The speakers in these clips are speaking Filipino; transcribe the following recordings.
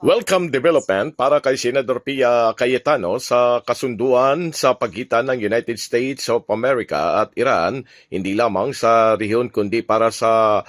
Welcome development para kay Senador Pia Cayetano sa kasunduan sa pagitan ng United States of America at Iran, hindi lamang sa rehiyon kundi para sa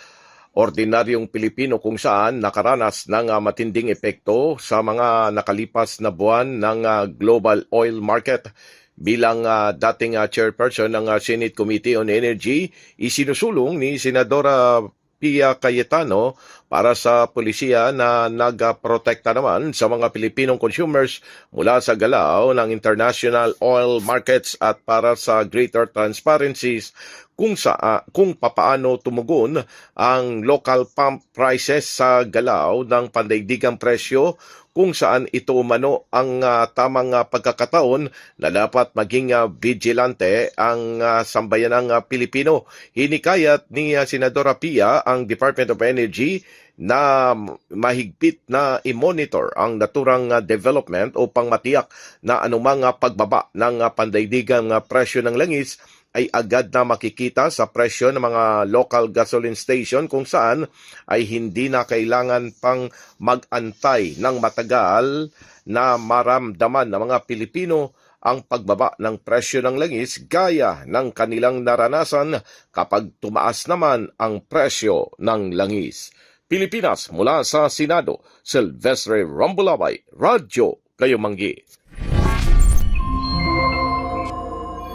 ordinaryong Pilipino kung saan nakaranas ng matinding epekto sa mga nakalipas na buwan ng global oil market. Bilang dating chairperson ng Senate Committee on Energy, isinusulong ni Senadora Pia Cayetano para sa pulisya na nagprotekta naman sa mga Pilipinong consumers mula sa galaw ng international oil markets at para sa greater transparencies kung papaano tumugon ang local pump prices sa galaw ng pandaigdigang presyo, kung saan ito umano ang tamang pagkakataon na dapat maging vigilante ang sambayanang Pilipino. Hinikayat ni Senadora Pia ang Department of Energy na mahigpit na i-monitor ang naturang development upang matiyak na anumang pagbaba ng pandaigdigang presyo ng langis ay agad na makikita sa presyo ng mga local gasoline station, kung saan ay hindi na kailangan pang mag-antay ng matagal na maramdaman ng mga Pilipino ang pagbaba ng presyo ng langis gaya ng kanilang naranasan kapag tumaas naman ang presyo ng langis. Pilipinas, mula sa Senado, Silvestre Rambulabay, Radyo Kayumanggi.